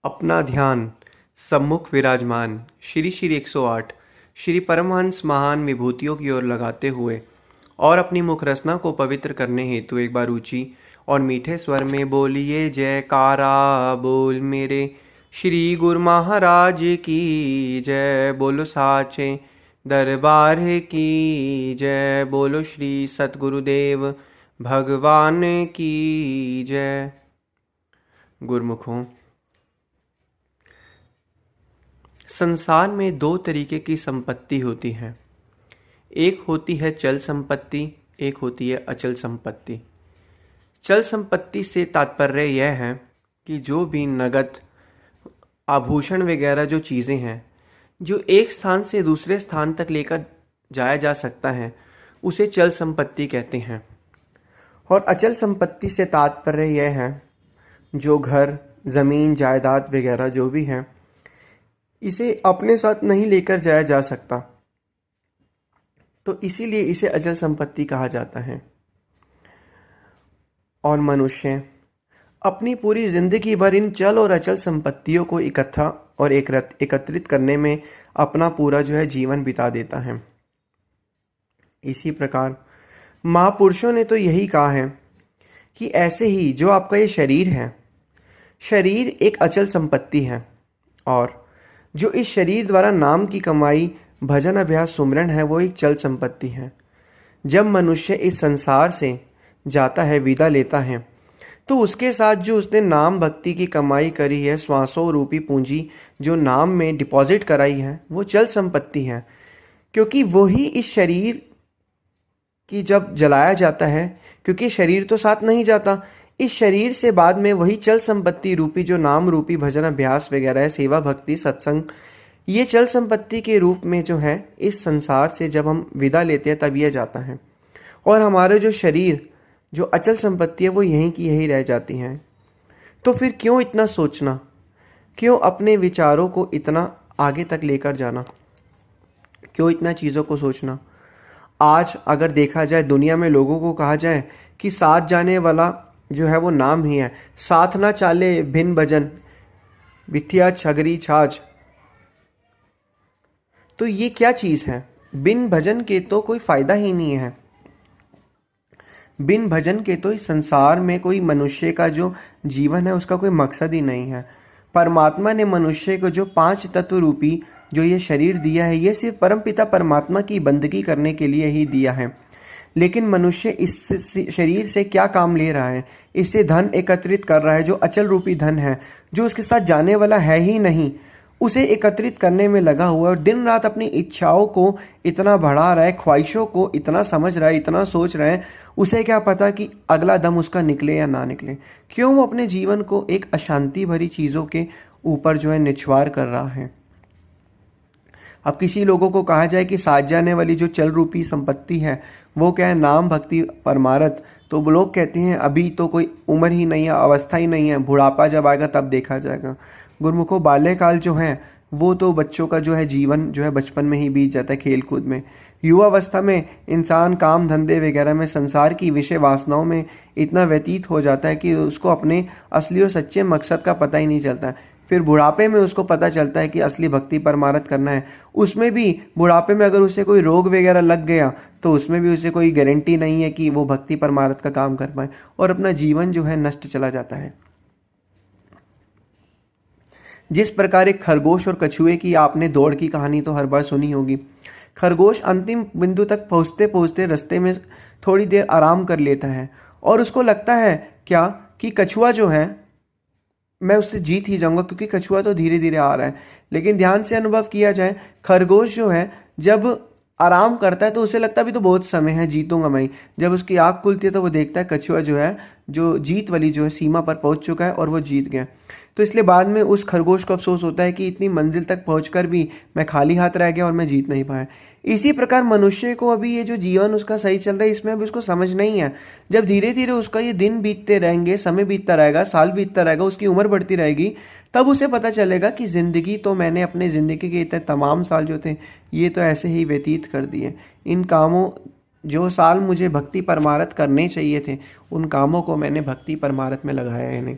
अपना ध्यान सम्मुख विराजमान श्री श्री 108 श्री परमहंस महान विभूतियों की ओर लगाते हुए और अपनी मुख रचना को पवित्र करने हेतु एक बार ऊंची और मीठे स्वर में बोलिए जयकारा बोल मेरे श्री गुरु महाराज की जय। बोलो साचे दरबार की जय। बोलो श्री सतगुरुदेव भगवान की जय। गुरुमुखों, संसार में दो तरीके की संपत्ति होती है। एक होती है चल संपत्ति, एक होती है अचल संपत्ति। चल संपत्ति से तात्पर्य यह है कि जो भी नगद आभूषण वगैरह जो चीज़ें हैं जो एक स्थान से दूसरे स्थान तक लेकर जाया जा सकता है उसे चल संपत्ति कहते हैं। और अचल संपत्ति से तात्पर्य यह है जो घर, ज़मीन, जायदाद वगैरह जो भी है इसे अपने साथ नहीं लेकर जाया जा सकता, तो इसीलिए इसे अचल संपत्ति कहा जाता है। और मनुष्य अपनी पूरी जिंदगी भर इन चल और अचल संपत्तियों को इकट्ठा और एकत्रित करने में अपना पूरा जीवन बिता देता है। इसी प्रकार महापुरुषों ने तो यही कहा है कि ऐसे ही जो आपका ये शरीर है, शरीर एक अचल संपत्ति है, और जो इस शरीर द्वारा नाम की कमाई, भजन, अभ्यास, सुमरन है वो एक चल संपत्ति है। जब मनुष्य इस संसार से जाता है, विदा लेता है, तो उसके साथ जो उसने नाम भक्ति की कमाई करी है, श्वासों रूपी पूंजी जो नाम में डिपॉजिट कराई है, वो चल संपत्ति है। क्योंकि वही इस शरीर की जब जलाया जाता है, क्योंकि शरीर तो साथ नहीं जाता, इस शरीर से बाद में वही चल संपत्ति रूपी जो नाम रूपी भजन अभ्यास वगैरह है, सेवा भक्ति सत्संग, ये चल संपत्ति के रूप में जो है इस संसार से जब हम विदा लेते हैं तब यह जाता है। और हमारे जो शरीर जो अचल संपत्ति है वो यहीं की यही रह जाती हैं। तो फिर क्यों इतना सोचना, क्यों अपने विचारों को इतना आगे तक लेकर जाना, क्यों इतना चीज़ों को सोचना। आज अगर देखा जाए दुनिया में लोगों को कहा जाए कि साथ जाने वाला जो है वो नाम ही है, साथ ना चाले भिन्न भजन बिथिया छगरी छाछ, तो ये क्या चीज़ है? बिन भजन के तो कोई फायदा ही नहीं है। बिन भजन के तो इस संसार में कोई मनुष्य का जो जीवन है उसका कोई मकसद ही नहीं है। परमात्मा ने मनुष्य को जो 5 तत्व रूपी जो ये शरीर दिया है, ये सिर्फ परमपिता परमात्मा की बंदगी करने के लिए ही दिया है। लेकिन मनुष्य इस शरीर से क्या काम ले रहा है? इससे धन एकत्रित कर रहा है, जो अचल रूपी धन है, जो उसके साथ जाने वाला है ही नहीं, उसे एकत्रित करने में लगा हुआ है। और दिन रात अपनी इच्छाओं को इतना बढ़ा रहा है, ख्वाहिशों को इतना समझ रहा है, इतना सोच रहा है, उसे क्या पता कि अगला दम उसका निकले या ना निकले। क्यों वो अपने जीवन को एक अशांति भरी चीज़ों के ऊपर जो है निछवार कर रहा है। अब किसी लोगों को कहा जाए कि साथ जाने वाली जो चल रूपी संपत्ति है वो क्या है? नाम भक्ति परमारथ, तो वो लोग कहते हैं अभी तो कोई उम्र ही नहीं है, अवस्था ही नहीं है, बुढ़ापा जब आएगा तब देखा जाएगा। गुरुमुखों, बाल्यकाल जो है वो तो बच्चों का जो है जीवन जो है बचपन में ही बीत जाता है, खेल कूद में। युवावस्था में इंसान काम धंधे वगैरह में संसार की विषय वासनाओं में इतना व्यतीत हो जाता है कि उसको अपने असली और सच्चे मकसद का पता ही नहीं चलता है। फिर बुढ़ापे में उसको पता चलता है कि असली भक्ति परमारथ करना है। उसमें भी बुढ़ापे में अगर उसे कोई रोग वगैरह लग गया तो उसमें भी उसे कोई गारंटी नहीं है कि वो भक्ति परमारथ का काम कर पाए, और अपना जीवन जो है नष्ट चला जाता है। जिस प्रकार एक खरगोश और कछुए की आपने दौड़ की कहानी तो हर बार सुनी होगी। खरगोश अंतिम बिंदु तक पहुंचते पहुंचते रास्ते में थोड़ी देर आराम कर लेता है और उसको लगता है क्या कि कछुआ जो है मैं उससे जीत ही जाऊंगा, क्योंकि कछुआ तो धीरे धीरे आ रहा है। लेकिन ध्यान से अनुभव किया जाए, खरगोश जो है जब आराम करता है तो उसे लगता है अभी तो बहुत समय है, जीतूंगा मैं। जब उसकी आँख खुलती है तो वो देखता है कछुआ जो है जो जीत वाली जो है सीमा पर पहुंच चुका है और वो जीत गया। तो इसलिए बाद में उस खरगोश को अफसोस होता है कि इतनी मंजिल तक पहुंचकर भी मैं खाली हाथ रह गया और मैं जीत नहीं पाया। इसी प्रकार मनुष्य को अभी ये जो जीवन उसका सही चल रहा है इसमें अभी उसको समझ नहीं है। जब धीरे धीरे उसका ये दिन बीतते रहेंगे, समय बीतता रहेगा, साल बीतता रहेगा, उसकी उम्र बढ़ती रहेगी, तब उसे पता चलेगा कि ज़िंदगी तो मैंने अपने ज़िंदगी के इतने तमाम साल जो थे ये तो ऐसे ही व्यतीत कर दिए। इन कामों जो साल मुझे भक्ति परमारथ करने चाहिए थे उन कामों को मैंने भक्ति परमारथ में लगाया है नहीं।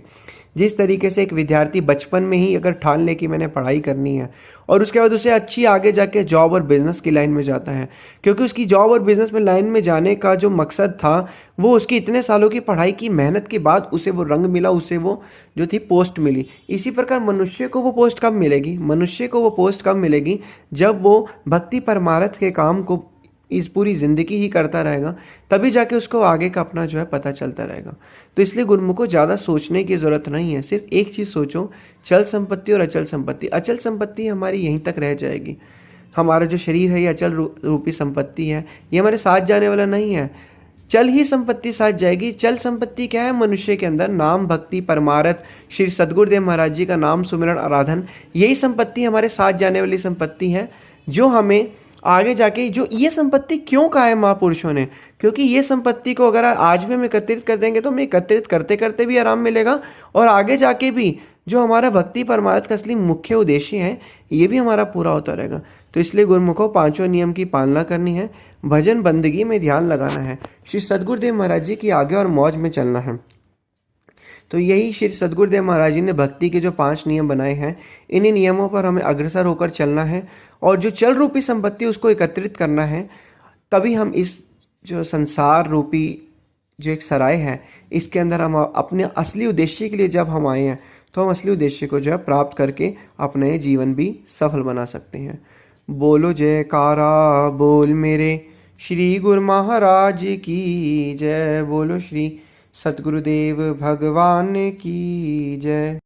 जिस तरीके से एक विद्यार्थी बचपन में ही अगर ठान ले कि मैंने पढ़ाई करनी है और उसके बाद उसे अच्छी आगे जाके जॉब और बिजनेस की लाइन में जाता है, क्योंकि उसकी जॉब और बिजनेस में लाइन में जाने का जो मकसद था वो उसकी इतने सालों की पढ़ाई की मेहनत के बाद उसे वो रंग मिला, उसे वो जो थी पोस्ट मिली। इसी प्रकार मनुष्य को वो पोस्ट कब मिलेगी? मनुष्य को वो पोस्ट कब मिलेगी? जब वो भक्ति परमार्थ के काम को इस पूरी ज़िंदगी ही करता रहेगा, तभी जाके उसको आगे का अपना जो है पता चलता रहेगा। तो इसलिए गुरुमुख को ज़्यादा सोचने की ज़रूरत नहीं है, सिर्फ एक चीज़ सोचो, चल संपत्ति और अचल संपत्ति। अचल संपत्ति हमारी यहीं तक रह जाएगी। हमारा जो शरीर है ये अचल रूपी संपत्ति है, ये हमारे साथ जाने वाला नहीं है। चल ही संपत्ति साथ जाएगी। चल संपत्ति क्या है? मनुष्य के अंदर नाम, भक्ति, परमार्थ, श्री सद्गुरुदेव महाराज जी का नाम, सुमिरन, आराधन, यही संपत्ति हमारे साथ जाने वाली संपत्ति है, जो हमें आगे जाके, जो ये संपत्ति क्यों कहा है महापुरुषों ने? क्योंकि ये संपत्ति को अगर आज भी हम एकत्रित कर देंगे तो हमें एकत्रित करते करते भी आराम मिलेगा, और आगे जाके भी जो हमारा भक्ति परमार्थ का असली मुख्य उद्देश्य है ये भी हमारा पूरा होता रहेगा। तो इसलिए गुरुमुखों पांचों नियम की पालना करनी है, भजन बंदगी में ध्यान लगाना है, श्री सद्गुरुदेव महाराज जी की आगे और मौज में चलना है। तो यही श्री सद्गुरुदेव महाराज जी ने भक्ति के जो 5 नियम बनाए हैं, इन्हीं नियमों पर हमें अग्रसर होकर चलना है और जो चल रूपी संपत्ति उसको एकत्रित करना है। तभी हम इस जो संसार रूपी जो एक सराय है इसके अंदर हम अपने असली उद्देश्य के लिए जब हम आए हैं तो हम असली उद्देश्य को जो है प्राप्त करके अपने जीवन भी सफल बना सकते हैं। बोलो जयकारा बोल मेरे श्री गुरु महाराज की जय। बोलो श्री सद्गुरुदेव भगवान की जय।